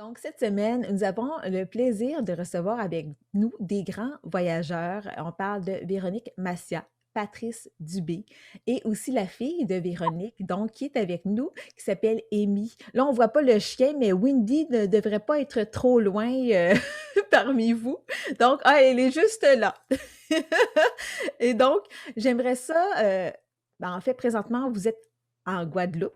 Donc, cette semaine, nous avons le plaisir de recevoir avec nous des grands voyageurs. On parle de Véronique Macias, Patrice Dubé et aussi la fille de Véronique, donc qui est avec nous, qui s'appelle Amy. Là, on voit pas le chien, mais Windy ne devrait pas être trop loin parmi vous. Donc, elle est juste là. Et donc, j'aimerais ça, en fait, présentement, vous êtes en Guadeloupe.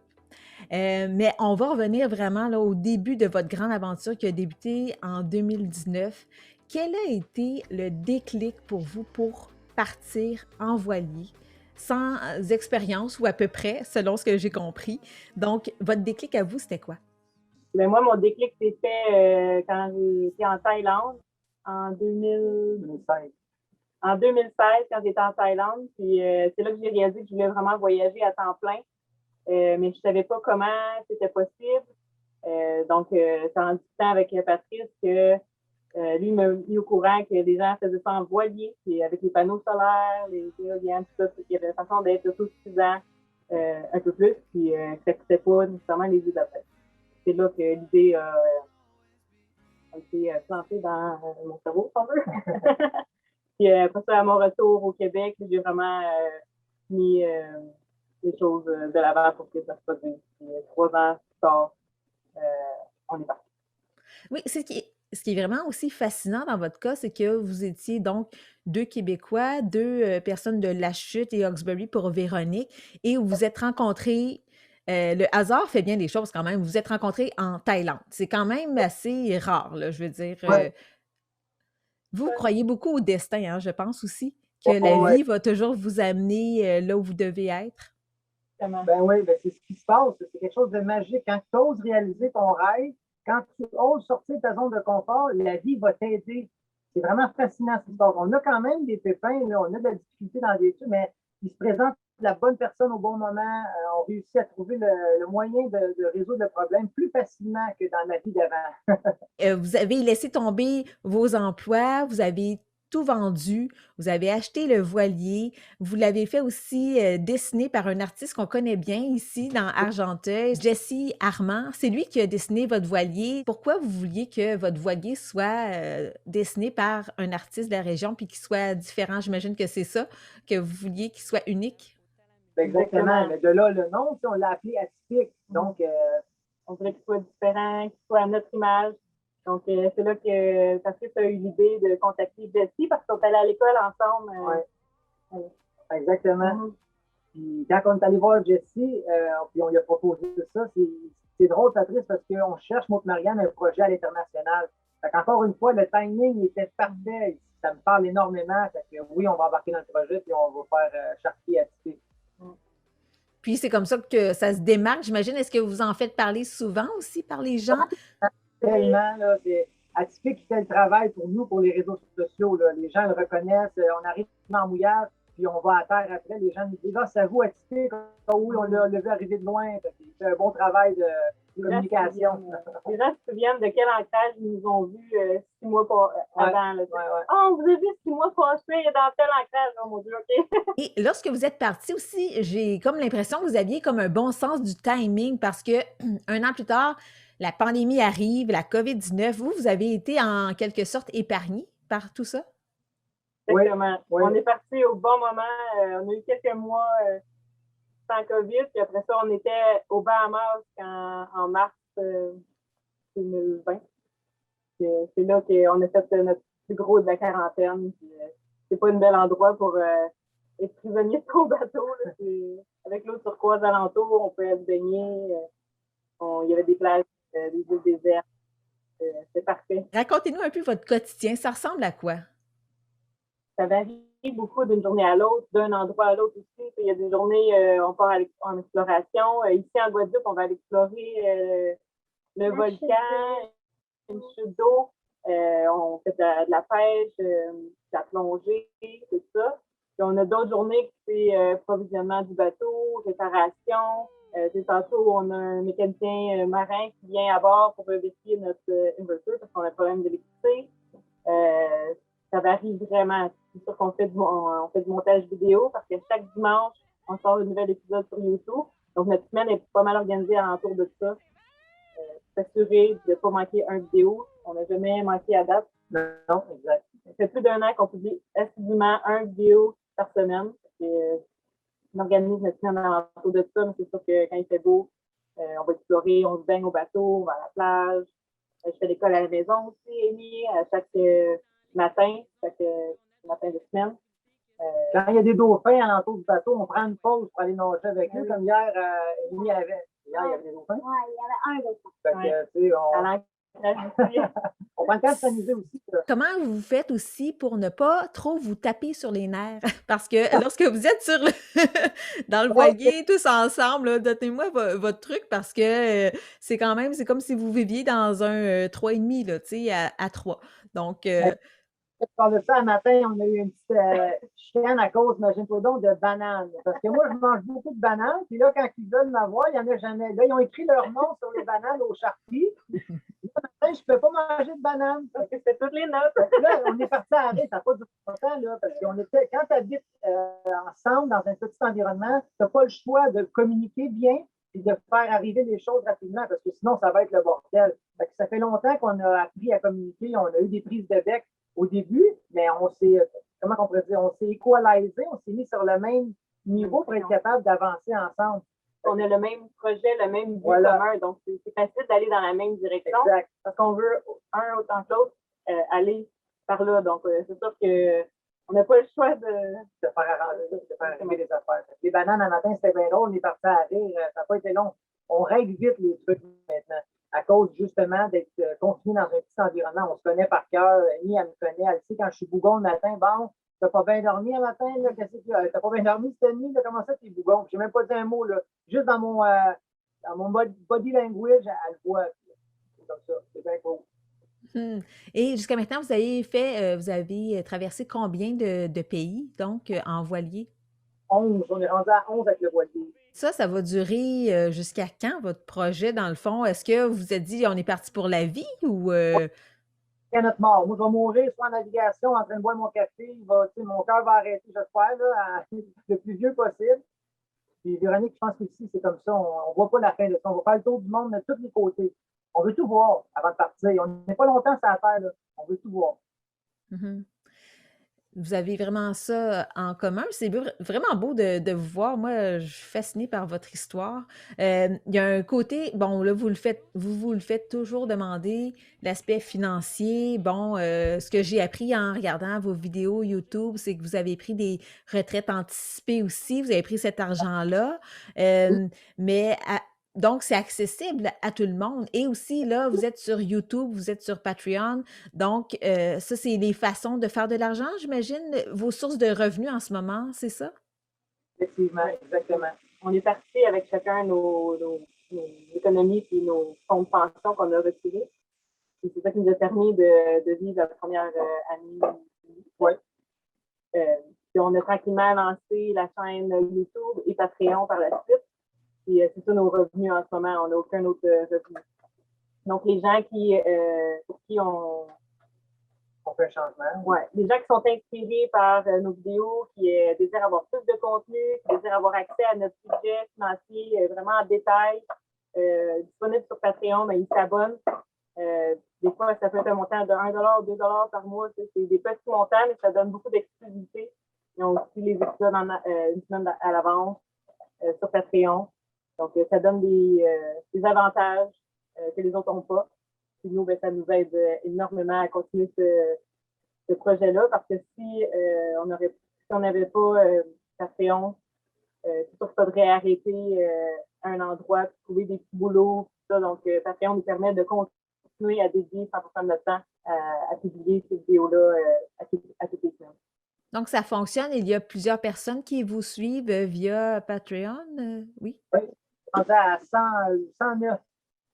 Mais on va revenir vraiment là, au début de votre grande aventure qui a débuté en 2019. Quel a été le déclic pour vous pour partir en voilier sans expérience ou à peu près, selon ce que j'ai compris? Donc, votre déclic à vous, c'était quoi? Mais moi, mon déclic s'est fait quand j'ai été en Thaïlande en 2016. En 2016, quand j'étais en Thaïlande, puis c'est là que j'ai réalisé que je voulais vraiment voyager à temps plein, mais je savais pas comment c'était possible. Donc, ça a rendu du temps avec Patrice que lui m'a mis au courant que les gens faisaient ça en voilier, puis avec les panneaux solaires, les éoliennes, tout ça, puis qu'il y avait une façon d'être autosuffisant un peu plus, puis ça ne coûtait pas nécessairement les yeux d'après. C'est là que l'idée a été plantée dans mon cerveau, si on veut. Puis après ça, à mon retour au Québec, j'ai vraiment mis les choses de l'avant pour que ça se produise. Puis 3 ans plus tard, euh, on est parti. Oui, ce qui est vraiment aussi fascinant dans votre cas, c'est que vous étiez donc deux Québécois, deux personnes de La Chute et Hawkesbury pour Véronique, et vous vous êtes rencontrés. Le hasard fait bien les choses quand même. Vous vous êtes rencontrés en Thaïlande. C'est quand même assez rare, là, je veux dire. Ouais. Vous croyez beaucoup au destin, hein, je pense aussi, que Ouais, la ouais, vie va toujours vous amener là où vous devez être. ben oui, ben c'est ce qui se passe. C'est quelque chose de magique. Quand tu oses réaliser ton rêve, quand tu oses sortir de ta zone de confort, la vie va t'aider. C'est vraiment fascinant ce qui se passe. On a quand même des pépins, là, on a de la difficulté dans des trucs, mais il se présente la bonne personne au bon moment. On réussit à trouver le moyen de résoudre le problème plus facilement que dans la vie d'avant. Vous avez laissé tomber vos emplois, vous avez tout vendu, vous avez acheté le voilier, vous l'avez fait aussi dessiner par un artiste qu'on connaît bien ici dans Argenteuil, Jesse Armand. C'est lui qui a dessiné votre voilier. Pourquoi vous vouliez que votre voilier soit dessiné par un artiste de la région puis qu'il soit différent? J'imagine que c'est ça, que vous vouliez qu'il soit unique. Exactement. Mais de là, le nom, on l'a appelé atypique. Donc, on voulait qu'il soit différent, qu'il soit à notre image. Donc, c'est là que Patrice a eu l'idée de contacter Jessie parce qu'on est allé à l'école ensemble. Ouais. Exactement. Puis quand on est allé voir Jessie, puis on lui a proposé ça, c'est drôle, Patrice, parce qu'on cherche, moi et Marianne, un projet à l'international. Fait qu'encore une fois, le timing était parfait. Ça me parle énormément. Fait que oui, on va embarquer dans le projet, puis on va faire Chartier atypique. Puis c'est comme ça que ça se démarque, j'imagine. Est-ce que vous en faites parler souvent aussi par les gens? Tellement, là, c'est Atypique qui fait le travail pour nous, pour les réseaux sociaux. Là. Les gens le reconnaissent. On arrive en mouillage, puis on va à terre après. Les gens nous disent, ah, c'est à vous, Atypique. Ah oui, on l'a vu arriver de loin. C'est un bon travail de communication. Les gens se souviennent de quel ancrage ils nous ont vu 6 mois avant. Ouais, ouais. Oh, on vous a vu 6 mois passés dans tel ancrage. Oh mon Dieu, OK. Et lorsque vous êtes parti aussi, j'ai comme l'impression que vous aviez comme un bon sens du timing parce que un an plus tard, la pandémie arrive, la COVID-19. Vous avez été en quelque sorte épargné par tout ça? Exactement. Oui. On est parti au bon moment. On a eu quelques mois sans COVID, puis après ça, on était au Bahamas en mars 2020. C'est là qu'on a fait notre plus gros de la quarantaine. C'est pas un bel endroit pour être prisonnier de ton bateau. Là. Avec l'eau turquoise alentour, on peut se baigner. Il y avait des plages, des îles désertes. C'est parfait. Racontez-nous un peu votre quotidien. Ça ressemble à quoi? Ça varie beaucoup d'une journée à l'autre, d'un endroit à l'autre aussi. Il y a des journées, on part en exploration. Ici, en Guadeloupe, on va aller explorer le volcan, une chute d'eau. On fait de la pêche, de la plongée, tout ça. Puis on a d'autres journées qui c'est provisionnement du bateau, réparation. Tantôt, on a un mécanicien marin qui vient à bord pour vérifier notre inverter parce qu'on a un problème d'électricité. Ça varie vraiment. C'est sûr qu'on fait on fait du montage vidéo parce que chaque dimanche, on sort un nouvel épisode sur YouTube. Donc, notre semaine est pas mal organisée alentour de ça. s'assurer de ne pas manquer une vidéo. On n'a jamais manqué à date. Non, exact. Ça fait plus d'1 an qu'on publie assidûment une vidéo par semaine. On organise notre semaine alentour de ça, mais c'est sûr que quand il fait beau, on va explorer, on se baigne au bateau, on va à la plage. Je fais l'école à la maison aussi, Amy, à chaque matin, chaque matin de semaine. Quand il y a des dauphins alentour du bateau, on prend une pause pour aller nager avec eux, comme hier, Amy avait. Hier, il y avait des dauphins. Oui, il y avait un dauphin. Fait que, tu sais, on prend le temps de s'amuser aussi. Comment vous faites aussi pour ne pas trop vous taper sur les nerfs? Parce que lorsque vous êtes sur dans le voilier, tous ensemble, là, donnez-moi votre truc parce que c'est quand même, c'est comme si vous viviez dans un 3,5, là, tu sais, à 3. Donc, Je parle de ça un matin, on a eu une petite chienne à cause, imagine-toi donc, de bananes. Parce que moi, je mange beaucoup de bananes, puis là, quand ils veulent m'avoir, il n'y en a jamais. Là, ils ont écrit leur nom sur les bananes au Sharpie. Là, je ne peux pas manger de bananes. Parce que c'est toutes les notes. Là, on est parti à arrêter, ça n'a pas duré longtemps, là, parce qu'on était, quand tu habites ensemble dans un petit environnement, tu n'as pas le choix de communiquer bien et de faire arriver les choses rapidement, parce que sinon, ça va être le bordel. Ça fait longtemps qu'on a appris à communiquer, on a eu des prises de bec au début, mais on s'est, comment on pourrait dire, on s'est équalisé, on s'est mis sur le même niveau pour être capable d'avancer ensemble. On a le même projet, le même but commun, donc c'est facile d'aller dans la même direction. Exact. Parce qu'on veut, un autant que l'autre, aller par là. Donc, c'est sûr qu'on n'a pas le choix de faire arriver les affaires. Les bananes un matin, c'était bien drôle, on est parti à rire, ça n'a pas été long. On règle vite les trucs maintenant, à cause justement d'être continué dans un petit environnement. On se connaît par cœur, Annie, elle me connaît, elle sait quand je suis bougon le matin, bon, t'as pas bien dormi un matin, là, t'as pas bien dormi cette nuit, comment ça, t'es bougon? J'ai même pas dit un mot, là. Juste dans mon body language, elle voit. C'est comme ça, c'est bien cool. Et jusqu'à maintenant, vous avez traversé combien de pays, donc, en voilier? 11, on est rendu à 11 avec le voilier. Ça va durer jusqu'à quand, votre projet, dans le fond? Est-ce que vous vous êtes dit, on est parti pour la vie ou... À notre mort. Moi, je vais mourir soit en navigation, en train de boire mon café, mon cœur va arrêter, j'espère, là, le plus vieux possible. Puis Véronique, je pense qu'ici, c'est comme ça, on ne voit pas la fin de ça. On va faire le tour du monde de tous les côtés. On veut tout voir avant de partir. On n'est pas longtemps sur la terre, là. On veut tout voir. Mhm. Vous avez vraiment ça en commun. C'est vraiment beau de vous voir. Moi, je suis fascinée par votre histoire. Il y a un côté, bon, là, vous le faites toujours demander, l'aspect financier. Bon, ce que j'ai appris en regardant vos vidéos YouTube, c'est que vous avez pris des retraites anticipées aussi. Vous avez pris cet argent-là. Mais donc, c'est accessible à tout le monde. Et aussi, là, vous êtes sur YouTube, vous êtes sur Patreon. Donc, ça, c'est les façons de faire de l'argent, j'imagine, vos sources de revenus en ce moment, c'est ça? Effectivement, exactement. On est parti avec chacun nos économies et nos fonds de pension qu'on a retirés. Et c'est ça qui nous a permis de vivre la première année. Oui. Puis on a tranquillement lancé la chaîne YouTube et Patreon par la suite. Puis c'est ça nos revenus en ce moment. On n'a aucun autre revenu. Donc, les gens pour qui on fait un changement. Ouais, les gens qui sont inspirés par nos vidéos, qui désirent avoir plus de contenu, qui désirent avoir accès à notre budget financier vraiment en détail, disponible sur Patreon, mais ils s'abonnent. Des fois, ça peut être un montant de 1 $, 2 $ par mois. C'est des petits montants, mais ça donne beaucoup d'exclusivité. Ils ont aussi les épisodes une semaine à l'avance sur Patreon. Donc, ça donne des avantages que les autres n'ont pas. Puis nous, ça nous aide énormément à continuer ce projet-là parce que si on n'avait pas Patreon, c'est sûr qu'il faudrait arrêter à un endroit, trouver des petits boulots, tout ça. Donc, Patreon nous permet de continuer à dédier 100% de notre temps à publier ces vidéos-là à toutes les semaines. Donc, ça fonctionne. Il y a plusieurs personnes qui vous suivent via Patreon, oui? Oui, on est à 109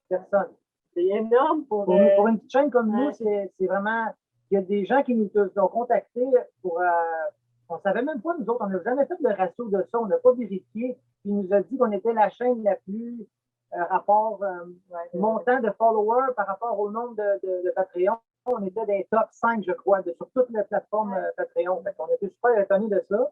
personnes. C'est énorme pour une petite chaîne comme nous, c'est vraiment... Il y a des gens qui nous ont contactés pour... on ne savait même pas, nous autres, on n'a jamais fait de ratio de ça, on n'a pas vérifié. Puis il nous a dit qu'on était la chaîne la plus rapport montant de followers par rapport au nombre de Patreon. On était des top 5, je crois, sur toutes les plateformes Patreon. Fait qu'on était super étonnés de ça.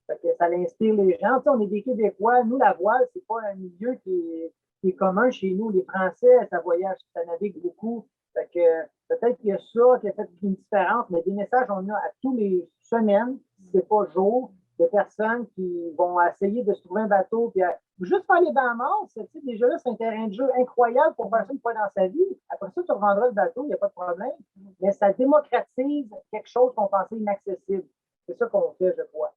Fait que ça inspire les gens. Tu sais, on est des Québécois. Nous, la voile, c'est pas un milieu qui qui est commun chez nous. Les Français, ça voyage, ça navigue beaucoup. Fait que peut-être qu'il y a ça qui a fait une différence, mais des messages, on a à tous les semaines, si ce n'est pas jours, de personnes qui vont essayer de se trouver un bateau, puis juste faire les Bahamas, déjà là, c'est un terrain de jeu incroyable pour faire ça une fois dans sa vie. Après ça, tu revendras le bateau, il n'y a pas de problème. Mais ça démocratise quelque chose qu'on pensait inaccessible. C'est ça qu'on fait, je crois.